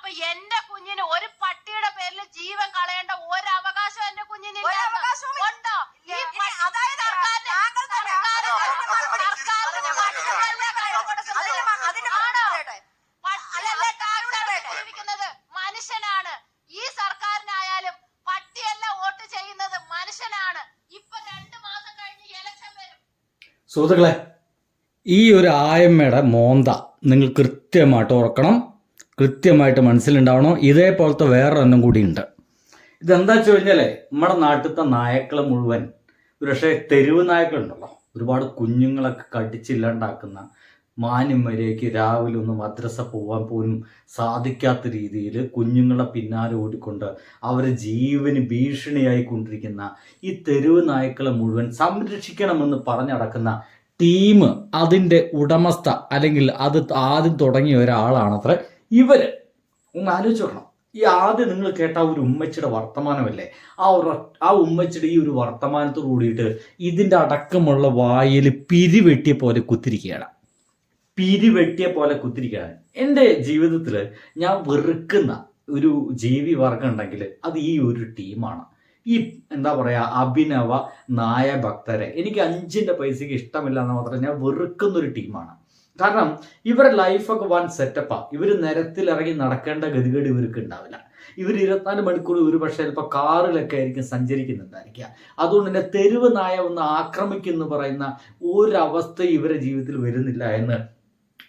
അപ്പൊ എന്റെ കുഞ്ഞിന് ഒരു പട്ടിയുടെ പേരിൽ ജീവൻ കളയേണ്ട ഒരു അവകാശം എന്റെ കുഞ്ഞിന് ഉണ്ടോ? ജീവിക്കുന്നത് മനുഷ്യനാണ്. ഈ സർക്കാരിനായാലും പട്ടിയല്ല വോട്ട് ചെയ്യുന്നത്, മനുഷ്യനാണ്. ഇപ്പൊ 2 മാസം കഴിഞ്ഞ് ഇലക്ഷൻ വരും. സുഹൃത്തുക്കളെ, ഈ ഒരു ആയമ്മയുടെ മോന്ത നിങ്ങൾ കൃത്യമായിട്ട് ഓർക്കണം, കൃത്യമായിട്ട് മനസ്സിലുണ്ടാവണം. ഇതേപോലത്തെ വേറെ എണ്ണം കൂടിയുണ്ട്. ഇതെന്താ വെച്ച് കഴിഞ്ഞാലേ, നമ്മുടെ നാട്ടിലത്തെ നായക്കളെ മുഴുവൻ, ഒരു പക്ഷേ തെരുവ് നായക്കളുണ്ടല്ലോ, ഒരുപാട് കുഞ്ഞുങ്ങളൊക്കെ കടിച്ചില്ലാണ്ടാക്കുന്ന, മാന്യന്മാരേക്ക് രാവിലെ ഒന്ന് മദ്രസ പോകാൻ പോലും സാധിക്കാത്ത രീതിയിൽ കുഞ്ഞുങ്ങളെ പിന്നാലെ ഓടിക്കൊണ്ട് അവരെ ജീവന് ഭീഷണിയായിക്കൊണ്ടിരിക്കുന്ന ഈ തെരുവ് നായ്ക്കളെ മുഴുവൻ സംരക്ഷിക്കണമെന്ന് പറഞ്ഞടക്കുന്ന ടീം, അതിൻ്റെ ഉടമസ്ഥ അല്ലെങ്കിൽ അത് ആദ്യം തുടങ്ങിയ ഒരാളാണത്ര ഇവര്. ഒന്ന് ആലോചിച്ച് നോക്കണം. ഈ ആദ്യം നിങ്ങൾ കേട്ട ഒരു ഉമ്മച്ചിയുടെ വർത്തമാനമല്ലേ, ആ ഉമ്മച്ചിയുടെ ഈ ഒരു വർത്തമാനത്തോട് കൂടിയിട്ട് ഇതിൻ്റെ അടക്കമുള്ള വായിൽ പിരിവെട്ടിയ പോലെ കുത്തിരിക്കുകയാണ്. എൻ്റെ ജീവിതത്തിൽ ഞാൻ വെറുക്കുന്ന ഒരു ജീവി വർഗം ഉണ്ടെങ്കിൽ അത് ഈ ഒരു ടീമാണ്. ഈ എന്താ പറയുക, അഭിനവ നായ ഭക്തരെ എനിക്ക് 5 പൈസയ്ക്ക് ഇഷ്ടമില്ല എന്ന് മാത്രം ഞാൻ വെറുക്കുന്നൊരു ടീമാണ്. കാരണം ഇവരുടെ ലൈഫൊക്കെ വൺ സെറ്റപ്പാ. ഇവർ നിരത്തിലിറങ്ങി നടക്കേണ്ട ഗതികേട് ഇവർക്ക് ഉണ്ടാവില്ല. ഇവർ 24 മണിക്കൂർ ഒരു പക്ഷേ ചിലപ്പോൾ കാറിലൊക്കെ ആയിരിക്കും സഞ്ചരിക്കുന്നുണ്ടായിരിക്കുക. അതുകൊണ്ട് തന്നെ തെരുവ് നായ ഒന്ന് ആക്രമിക്കുമെന്ന് പറയുന്ന ഒരവസ്ഥ ഇവരുടെ ജീവിതത്തിൽ വരുന്നില്ല എന്ന്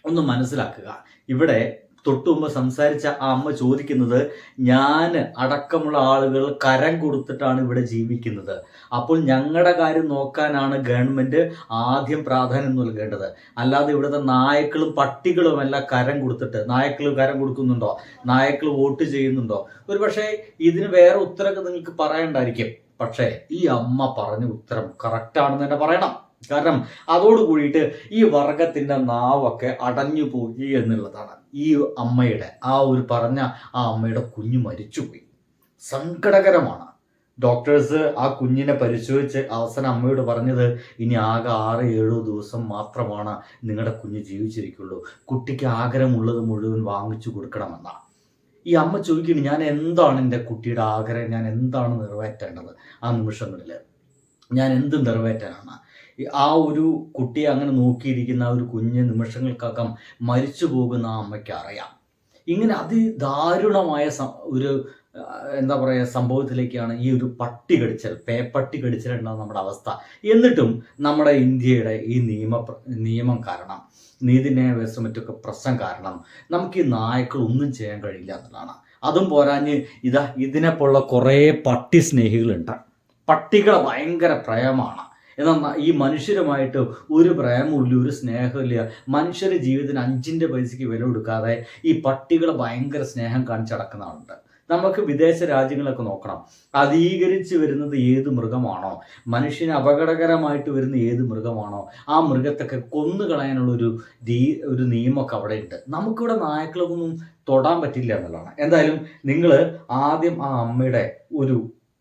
ഒന്ന് മനസ്സിലാക്കുക. ഇവിടെ തൊട്ടു മുമ്പ് സംസാരിച്ച ആ അമ്മ ചോദിക്കുന്നത്, ഞാൻ അടക്കമുള്ള ആളുകൾ കരം കൊടുത്തിട്ടാണ് ഇവിടെ ജീവിക്കുന്നത്, അപ്പോൾ ഞങ്ങളുടെ കാര്യം നോക്കാനാണ് ഗവൺമെൻറ് ആദ്യം പ്രാധാന്യം നൽകേണ്ടത്, അല്ലാതെ ഇവിടുത്തെ നായ്ക്കളും പട്ടികളും എല്ലാം കരം കൊടുത്തിട്ട്, നായ്ക്കൾ കരം കൊടുക്കുന്നുണ്ടോ, നായ്ക്കൾ വോട്ട് ചെയ്യുന്നുണ്ടോ, ഒരു പക്ഷേ ഇതിന് വേറെ ഉത്തരമൊക്കെ നിങ്ങൾക്ക് പറയണ്ടായിരിക്കും. പക്ഷേ ഈ അമ്മ പറഞ്ഞ ഉത്തരം കറക്റ്റാണെന്ന് തന്നെ പറയണം. കാരണം അതോട് കൂടിയിട്ട് ഈ വർഗത്തിൻ്റെ നാവൊക്കെ അടഞ്ഞു പോയി എന്നുള്ളതാണ്. ഈ അമ്മയുടെ ആ ഒരു പറഞ്ഞ ആ അമ്മയുടെ കുഞ്ഞ് മരിച്ചുപോയി. സങ്കടകരമാണ്. ഡോക്ടേഴ്സ് ആ കുഞ്ഞിനെ പരിശോധിച്ച് അവസാനം അമ്മയോട് പറഞ്ഞത്, ഇനി ആകെ 6-7 ദിവസം മാത്രമാണ് നിങ്ങളുടെ കുഞ്ഞ് ജീവിച്ചിരിക്കുള്ളൂ, കുട്ടിക്ക് ആഗ്രഹമുള്ളത് മുഴുവൻ വാങ്ങിച്ചു കൊടുക്കണമെന്നാണ്. ഈ അമ്മ ചോദിക്കുന്നു, ഞാൻ എന്താണ് എൻ്റെ കുട്ടിയുടെ ആഗ്രഹം, ഞാൻ എന്താണ് നിറവേറ്റേണ്ടത്, ആ നിമിഷങ്ങളിൽ ഞാൻ എന്ത് നിറവേറ്റാനാണ്? ആ ഒരു കുട്ടിയെ അങ്ങനെ നോക്കിയിരിക്കുന്ന ആ ഒരു കുഞ്ഞ് നിമിഷങ്ങൾക്കകം മരിച്ചു പോകുന്ന ആ അമ്മയ്ക്ക് അറിയാം. ഇങ്ങനെ അതിദാരുണമായ ഒരു എന്താ പറയുക സംഭവത്തിലേക്കാണ് ഈ ഒരു പട്ടി കടിച്ചൽ, പേപ്പട്ടി കടിച്ചലുണ്ടാകുന്ന നമ്മുടെ അവസ്ഥ. എന്നിട്ടും നമ്മുടെ ഇന്ത്യയുടെ ഈ നിയമം കാരണം, നീതിന്യായ വ്യവസ്ഥ മറ്റൊക്കെ പ്രശ്നം കാരണം നമുക്ക് ഈ നായ്ക്കൾ ഒന്നും ചെയ്യാൻ കഴിയില്ല എന്നുള്ളതാണ്. അതും പോരാഞ്ഞ് ഇതിനെപ്പോലുള്ള കുറേ പട്ടി സ്നേഹികളുണ്ട്. പട്ടികളെ ഭയങ്കര പ്രേമമാണ്. എന്നാൽ ഈ മനുഷ്യരുമായിട്ട് ഒരു പ്രേമമില്ല, ഒരു സ്നേഹമില്ല. മനുഷ്യരുടെ ജീവിതത്തിന് 5 പൈസയ്ക്ക് വില കൊടുക്കാതെ ഈ പട്ടികളെ ഭയങ്കര സ്നേഹം കാണിച്ചടക്കുന്ന ആളുണ്ട്. നമുക്ക് വിദേശ രാജ്യങ്ങളൊക്കെ നോക്കണം. അധീകരിച്ച് വരുന്നത് ഏത് മൃഗമാണോ, മനുഷ്യന് അപകടകരമായിട്ട് വരുന്ന ഏത് മൃഗമാണോ, ആ മൃഗത്തൊക്കെ കൊന്നുകളയാനുള്ള ഒരു നിയമമൊക്കെ അവിടെ ഉണ്ട്. നമുക്കിവിടെ നായ്ക്കളൊന്നും തൊടാൻ പറ്റില്ല എന്നുള്ളതാണ്. എന്തായാലും നിങ്ങൾ ആദ്യം ആ അമ്മയുടെ ഒരു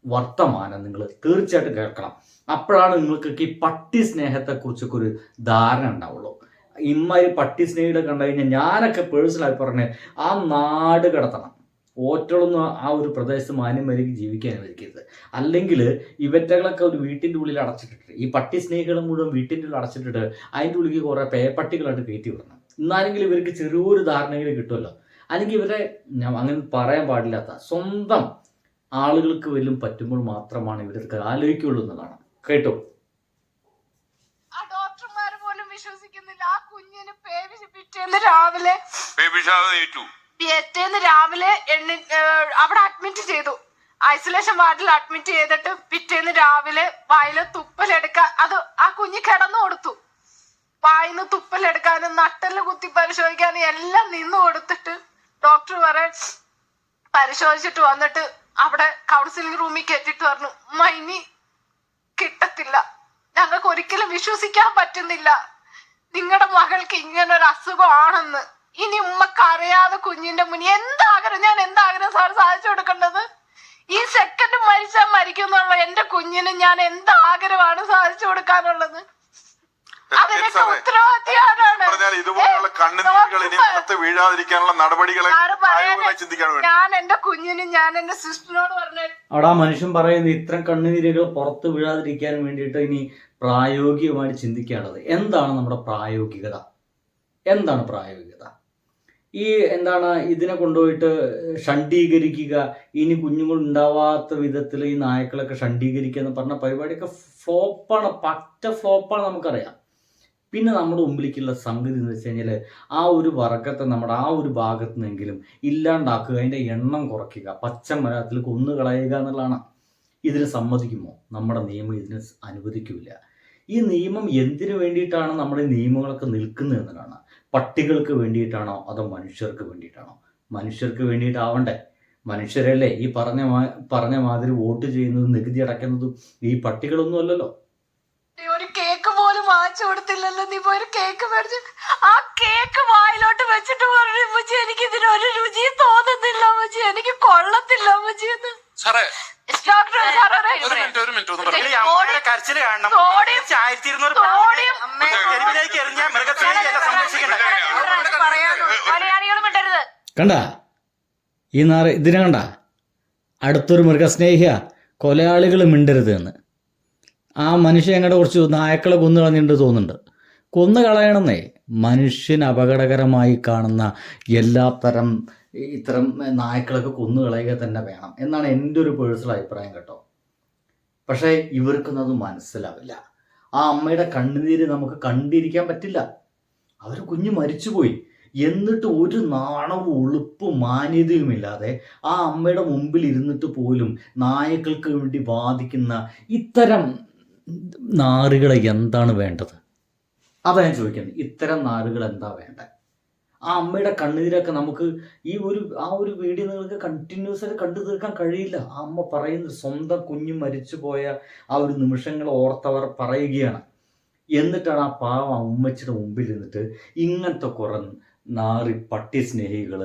വർത്തമാനം നിങ്ങൾ തീർച്ചയായിട്ടും കേൾക്കണം. അപ്പോഴാണ് നിങ്ങൾക്കൊക്കെ ഈ പട്ടി സ്നേഹത്തെക്കുറിച്ചൊക്കെ ഒരു ധാരണ ഉണ്ടാവുള്ളൂ. ഇമ്മാതിരി പട്ടി സ്നേഹികളെ കണ്ടു കഴിഞ്ഞാൽ ഞാനൊക്കെ പേഴ്സണലായി പറഞ്ഞ് ആ നാട് കടത്തണം. ഓറ്റളൊന്നും ആ ഒരു പ്രദേശത്ത് മാന്യന്മാർക്ക് ജീവിക്കാൻ അനുവദിക്കരുത്. അല്ലെങ്കിൽ ഇവറ്റകളൊക്കെ ഒരു വീട്ടിൻ്റെ ഉള്ളിൽ അടച്ചിട്ടിട്ട്, ഈ പട്ടി സ്നേഹികളെ മുഴുവൻ വീട്ടിൻ്റെ ഉള്ളിൽ അടച്ചിട്ടിട്ട് അതിൻ്റെ ഉള്ളിൽ കുറേ പേപ്പട്ടികളായിട്ട് കയറ്റി വിടണം. എന്നാലെങ്കിലും ഇവർക്ക് ചെറിയൊരു ധാരണയിൽ കിട്ടുമല്ലോ. അല്ലെങ്കിൽ ഇവരെ അങ്ങനെ പറയാൻ പാടില്ലാത്ത സ്വന്തം ആളുകൾക്ക് വല്ലതും പറ്റുമ്പോൾ മാത്രമാണ് ഇവരൊക്കെ ആലോചിക്കുള്ളൂ എന്നതാണ്. കേട്ടോ, ആ ഡോക്ടർമാർ പോലും വിശ്വസിക്കുന്നില്ല. ആ കുഞ്ഞിന് പിറ്റേന്ന് രാവിലെ അവിടെ അഡ്മിറ്റ് ചെയ്തു, ഐസൊലേഷൻ വാർഡിൽ അഡ്മിറ്റ് ചെയ്തിട്ട് പിറ്റേന്ന് രാവിലെ വായില് തുപ്പലെടുക്കാൻ, അത് ആ കുഞ്ഞ് കിടന്നു കൊടുത്തു. വായിന്ന് തുപ്പലെടുക്കാനും നട്ടല് കുത്തി പരിശോധിക്കാനും എല്ലാം നിന്ന് കൊടുത്തിട്ട് ഡോക്ടർ പരിശോധിച്ചിട്ട് വന്നിട്ട് അവിടെ കൗൺസിലിംഗ് റൂമിൽ കയറ്റിട്ട് പറഞ്ഞു, ഇനി കിട്ടത്തില്ല, ഞങ്ങൾക്ക് ഒരിക്കലും വിശ്വസിക്കാൻ പറ്റുന്നില്ല നിങ്ങളുടെ മകൾക്ക് ഇങ്ങനെ ഒരു അസുഖമാണെന്ന്. ഇനി ഉമ്മക്ക് അറിയാതെ കുഞ്ഞിന്റെ മുന്നിൽ ഞാൻ എന്താഗ്രഹം സാർ സാധിച്ചു കൊടുക്കേണ്ടത്? ഈ സെക്കൻഡ് മരിച്ചാൽ മരിക്കുന്നുള്ള എന്റെ കുഞ്ഞിന് ഞാൻ എന്താഗ്രഹമാണ് സാധിച്ചു കൊടുക്കാനുള്ളത്? അതിനൊക്കെ ഉത്തരവാദിയാണ്. പറഞ്ഞാൽ ഇതുപോലുള്ള കണ്ണുനീരുകൾ ഇനി നിലത്ത് വീഴാതിരിക്കാനുള്ള നടപടികളെ ചിന്തിക്കാൻ വേണ്ടി ഞാൻ എന്റെ കുഞ്ഞിന് ഞാൻ എന്റെ സിസ്റ്ററിനോട് പറഞ്ഞു. അവിടെ ആ മനുഷ്യൻ പറയുന്നത് ഇത്തരം കണ്ണുനീരുകൾ പുറത്ത് വീഴാതിരിക്കാൻ വേണ്ടിയിട്ട് ഇനി പ്രായോഗികമായിട്ട് ചിന്തിക്കേണ്ടത് എന്താണ് നമ്മുടെ പ്രായോഗികത, എന്താണ് പ്രായോഗികത? ഈ എന്താണ് ഇതിനെ കൊണ്ടുപോയിട്ട് ഷണ്ഡീകരിക്കുക, ഇനി കുഞ്ഞുങ്ങൾ ഉണ്ടാവാത്ത വിധത്തിൽ ഈ നായ്ക്കളൊക്കെ ഷണ്ഡീകരിക്കുക എന്ന് പറഞ്ഞ പരിപാടിയൊക്കെ ഫ്ലോപ്പാണ്, പറ്റ ഫ്ലോപ്പാണ്, നമുക്കറിയാം. പിന്നെ നമ്മുടെ മുമ്പിലേക്കുള്ള സംഗതി എന്ന് വെച്ച് കഴിഞ്ഞാൽ ആ ഒരു വർഗത്തെ നമ്മുടെ ആ ഒരു ഭാഗത്ത് നിന്നെങ്കിലും ഇല്ലാണ്ടാക്കുക, അതിൻ്റെ എണ്ണം കുറയ്ക്കുക, പച്ച മരത്തിൽ കൊന്നുകളയുക എന്നുള്ളതാണ്. ഇതിന് സമ്മതിക്കുമോ? നമ്മുടെ നിയമം ഇതിന് അനുവദിക്കില്ല. ഈ നിയമം എന്തിനു വേണ്ടിയിട്ടാണ് നമ്മുടെ നിയമങ്ങളൊക്കെ നിൽക്കുന്നത് എന്നതാണ്. പട്ടികൾക്ക് വേണ്ടിയിട്ടാണോ അതോ മനുഷ്യർക്ക് വേണ്ടിയിട്ടാണോ? മനുഷ്യർക്ക് വേണ്ടിയിട്ടാവണ്ടേ? മനുഷ്യരല്ലേ ഈ പറഞ്ഞ മാതിരി വോട്ട് ചെയ്യുന്നതും നികുതി അടയ്ക്കുന്നതും ഈ പട്ടികളൊന്നും അല്ലല്ലോ. ഒരു കേക്ക് പോലും വാങ്ങിച്ചു കൊടുത്തില്ലല്ലോ. നീ പോയി ഒരു കേക്ക് മേടിച്ചു, ആ കേക്ക് വായിലോട്ട് വെച്ചിട്ട് പറഞ്ഞു അമ്മച്ചി എനിക്ക് ഇതിനൊരു രുചിയും തോന്നുന്നില്ല അമ്മച്ചി, എനിക്ക് കൊള്ളത്തില്ല അമ്മച്ചി എന്ന്. കണ്ട ഈ ഇതിനെ കണ്ട, അടുത്തൊരു മൃഗസ്നേഹിയ കൊലയാളികൾ മിണ്ടരുത് എന്ന്. ആ മനുഷ്യൻ ഞങ്ങളുടെ കുറച്ച് നായ്ക്കളെ കൊന്നു കളഞ്ഞിട്ട് തോന്നുന്നുണ്ട്. കൊന്നു കളയണമെന്നേ. മനുഷ്യന് അപകടകരമായി കാണുന്ന എല്ലാത്തരം ഇത്തരം നായ്ക്കളൊക്കെ കൊന്നു കളയുക തന്നെ വേണം എന്നാണ് എൻ്റെ ഒരു പേഴ്സണൽ അഭിപ്രായം കേട്ടോ. പക്ഷേ ഇവർക്കൊന്നും അത് മനസ്സിലാവില്ല. ആ അമ്മയുടെ കണ്ണുനീര് നമുക്ക് കണ്ടിരിക്കാൻ പറ്റില്ല. അവർ കുഞ്ഞ് മരിച്ചുപോയി, എന്നിട്ട് ഒരു നാണവും ഉളുപ്പും മാന്യതയുമില്ലാതെ ആ അമ്മയുടെ മുമ്പിൽ ഇരുന്നിട്ട് പോലും നായകൾക്ക് വേണ്ടി വാദിക്കുന്ന ഇത്തരം നാറുകളെ എന്താണ് വേണ്ടത്? അതാ ഞാൻ ചോദിക്കുന്നത്. ഇത്തരം നാറുകൾ എന്താ വേണ്ടത്? ആ അമ്മയുടെ കണ്ണുനീരൊക്കെ നമുക്ക് ആ ഒരു വീഡിയോ നിങ്ങൾക്ക് കണ്ടിന്യൂസ് ആയിട്ട് കണ്ടു തീർക്കാൻ കഴിയില്ല. ആ അമ്മ പറയുന്നത് സ്വന്തം കുഞ്ഞ് മരിച്ചുപോയ ആ ഒരു നിമിഷങ്ങൾ ഓർത്തവർ പറയുകയാണ്. എന്നിട്ടാണ് ആ പാവം ഉമ്മച്ചിയുടെ മുമ്പിൽ നിന്നിട്ട് ഇങ്ങനത്തെ കുറെ നാറി പട്ടി സ്നേഹികൾ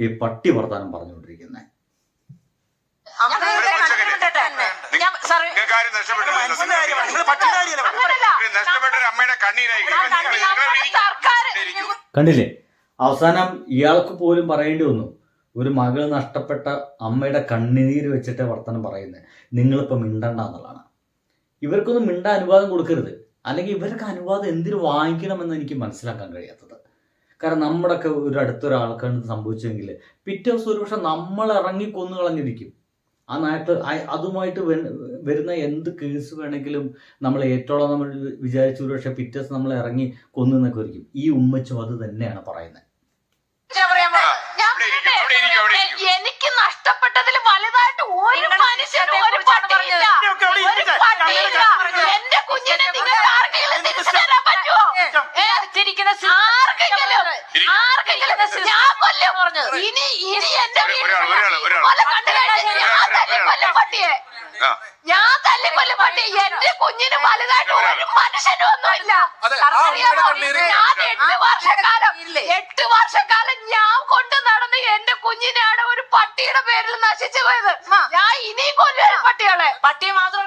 ഈ പട്ടി വർത്താനം പറഞ്ഞുകൊണ്ടിരിക്കുന്നത്. കണ്ടില്ലേ? അവസാനം ഇയാൾക്ക് പോലും പറയേണ്ടി വന്നു, ഒരു മകൾ നഷ്ടപ്പെട്ട അമ്മയുടെ കണ്ണുനീര് വെച്ചിട്ട് വർത്തമാനം പറയുന്നത്. നിങ്ങളിപ്പോൾ മിണ്ടണ്ട എന്നുള്ളതാണ്. ഇവർക്കൊന്നും മിണ്ടാൻ അനുവാദം കൊടുക്കരുത്. അല്ലെങ്കിൽ ഇവർക്ക് അനുവാദം എന്തിനു വാങ്ങിക്കണമെന്ന് എനിക്ക് മനസ്സിലാക്കാൻ കഴിയാത്തത്. കാരണം നമ്മുടെയൊക്കെ ഒരു അടുത്തൊരാൾക്കാണ് സംഭവിച്ചെങ്കിൽ പിറ്റേ ദിവസം ഒരുപക്ഷെ നമ്മൾ ഇറങ്ങി കൊന്നു കളഞ്ഞിരിക്കും. ആ നാട്ടിൽ അതുമായിട്ട് വരുന്ന എന്ത് കേസ് വേണമെങ്കിലും നമ്മൾ ഏറ്റോളം നമ്മൾ വിചാരിച്ചു ഒരുപക്ഷെ പിറ്റേ ദിവസം നമ്മൾ ഇറങ്ങി കൊന്നു എന്നൊക്കെ ഒരിക്കും. ഈ ഉമ്മച്ചും അത് തന്നെയാണ് പറയുന്നത്. എനിക്ക് നഷ്ടപ്പെട്ടതിൽ വലുതായിട്ട് ഒരു മനുഷ്യനും ഒരു പട്ടിയില്ല. എന്റെ കുഞ്ഞിനെ നിങ്ങൾ ആർക്കെങ്കിലും തിരിച്ചു തരാൻ പറ്റുമോ? ഞാൻ കൊല്ലം പറഞ്ഞു. ഇനി എന്റെ പട്ടിയെ ഞാൻ തല്ലിക്കൊല്ലും പട്ടിയെ. എന്റെ കുഞ്ഞിന് വലുതായിട്ട് ഒരു മനുഷ്യനും ഒന്നുമില്ല. ഞാൻ 8 വർഷക്കാലം ഞാൻ കൊണ്ട് നടന്ന് എന്റെ കുഞ്ഞിനാണ് ഒരു പട്ടിയുടെ പേരിൽ നശിച്ചു പോയത്. ഞാൻ ഇനിയും കൊല്ലും പട്ടികളെ. പട്ടിയെ മാത്രം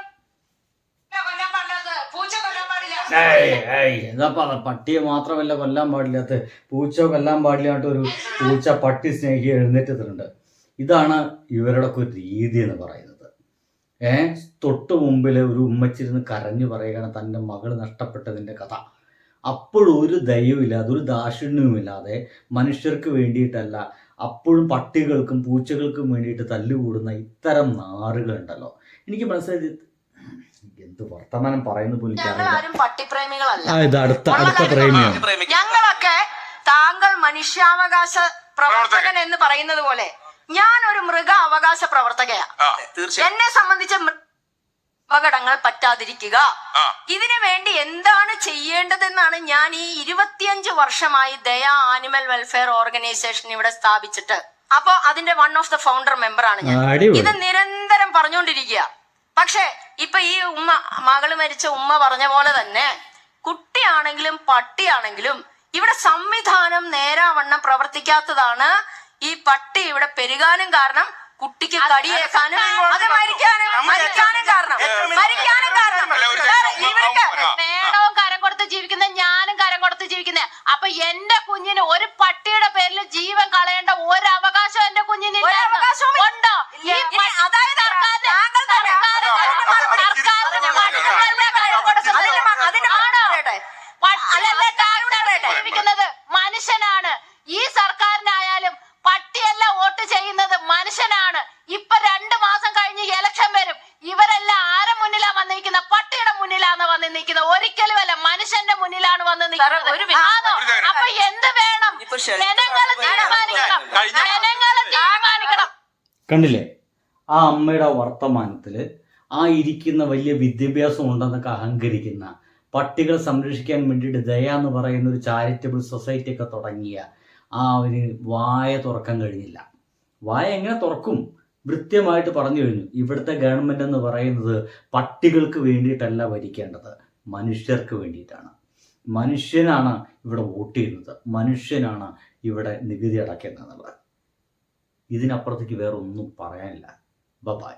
പട്ടിയെ മാത്രമല്ല കൊല്ലാൻ പാടില്ലാത്ത, പൂച്ച കൊല്ലാൻ പാടില്ലാത്ത ഒരു പൂച്ച പട്ടി സ്നേഹി എഴുന്നേറ്റത്തിലുണ്ട്. ഇതാണ് ഇവരുടെ ഒരു രീതി എന്ന് പറയുന്നത്. തൊട്ട് മുമ്പിൽ ഒരു ഉമ്മച്ചിരുന്ന് കരഞ്ഞു പറയുകയാണ് തൻ്റെ മകൾ നഷ്ടപ്പെട്ടതിൻ്റെ കഥ. അപ്പോഴും ഒരു ദയവുമില്ലാതെ ഒരു ദാക്ഷിണ്യവുമില്ലാതെ മനുഷ്യർക്ക് വേണ്ടിയിട്ടല്ല, അപ്പോഴും പട്ടികൾക്കും പൂച്ചകൾക്കും വേണ്ടിയിട്ട് തല്ലുകൂടുന്ന ഇത്തരം നാറുകളുണ്ടല്ലോ. എനിക്ക് മനസ്സിലായത് എന്ത് വർത്തമാനം പറയുന്ന പോലും ഞങ്ങളാരും പട്ടിപ്രേമികളല്ല. ഇത് അടുത്ത പ്രേമിയാണ്. ഞങ്ങളൊക്കെ താങ്കൾ മനുഷ്യാവകാശ പ്രവർത്തകൻ എന്ന് പറയുന്നത് പോലെ ഞാൻ ഒരു മൃഗ അവകാശ പ്രവർത്തകയാ. എന്നെ സംബന്ധിച്ച അപകടങ്ങൾ പറ്റാതിരിക്കുക, ഇതിനു വേണ്ടി എന്താണ് ചെയ്യേണ്ടതെന്നാണ് ഞാൻ ഈ 25 വർഷമായി ദയ ആനിമൽ വെൽഫെയർ ഓർഗനൈസേഷൻ ഇവിടെ സ്ഥാപിച്ചിട്ട്. അപ്പൊ അതിന്റെ one of the founder member ആണ് ഞാൻ. ഇത് നിരന്തരം പറഞ്ഞുകൊണ്ടിരിക്കുക. പക്ഷെ ഇപ്പൊ ഈ മകള് മരിച്ച ഉമ്മ പറഞ്ഞ പോലെ തന്നെ കുട്ടിയാണെങ്കിലും പട്ടിയാണെങ്കിലും ഇവിടെ സംവിധാനം നേരാവണ്ണം പ്രവർത്തിക്കാത്തതാണ് ഈ പട്ടി ഇവിടെ പെരുകാനും കാരണം, കുട്ടിക്ക് കടിയേക്കാനും അത് മരിക്കാനും കാരണം ഇവർക്ക് നേടവും കരം കൊടുത്ത് ജീവിക്കുന്ന, ഞാനും കരം കൊടുത്ത് ജീവിക്കുന്നത്. അപ്പൊ എന്റെ കുഞ്ഞിന് ഒരു പട്ടിയുടെ പേരിൽ ജീവൻ കളയേണ്ട ഒരു അവകാശം എന്റെ കുഞ്ഞിന് ഉണ്ടോ? ഈ ജീവിക്കുന്നത് മനുഷ്യനാണ്. ഈ സർക്കാരിനായാലും പട്ടിയല്ല വോട്ട് ചെയ്യുന്നത്, മനുഷ്യനാണ്. ഇപ്പൊ 2 മാസം കഴിഞ്ഞ് ഇലക്ഷൻ വരും. ഇവരെല്ലാം ആരെ മുന്നിലാ വന്ന് നിൽക്കുന്നത്? പട്ടിയുടെ മുന്നിലാണ് വന്ന് നിൽക്കുന്നത്. ഒരിക്കലും അല്ല, മനുഷ്യന്റെ മുന്നിലാണ് വന്ന് നിൽക്കുന്നത്. അപ്പൊ എന്ത് വേണം? ജനങ്ങള് തീരുമാനിക്കണം. കണ്ടില്ലേ ആ അമ്മയുടെ വർത്തമാനത്തില് ആ ഇരിക്കുന്ന വലിയ വിദ്യാഭ്യാസം ഉണ്ടെന്നൊക്കെ അഹങ്കരിക്കുന്ന, പട്ടികളെ സംരക്ഷിക്കാൻ വേണ്ടിയിട്ട് ദയ എന്ന് പറയുന്ന ഒരു ചാരിറ്റബിൾ സൊസൈറ്റി ഒക്കെ തുടങ്ങിയ ആ ഒരു വായ തുറക്കാൻ കഴിഞ്ഞില്ല. വായ എങ്ങനെ തുറക്കും? കൃത്യമായിട്ട് പറഞ്ഞു കഴിഞ്ഞു. ഇവിടുത്തെ ഗവൺമെന്റ് എന്ന് പറയുന്നത് പട്ടികൾക്ക് വേണ്ടിയിട്ടല്ല ഭരിക്കേണ്ടത്, മനുഷ്യർക്ക് വേണ്ടിയിട്ടാണ്. മനുഷ്യനാണ് ഇവിടെ വോട്ട് ചെയ്യുന്നത്, മനുഷ്യനാണ് ഇവിടെ നികുതി അടയ്ക്കേണ്ടത്. ഇതിനപ്പുറത്തേക്ക് വേറെ ഒന്നും പറയാനില്ല. ബൈ.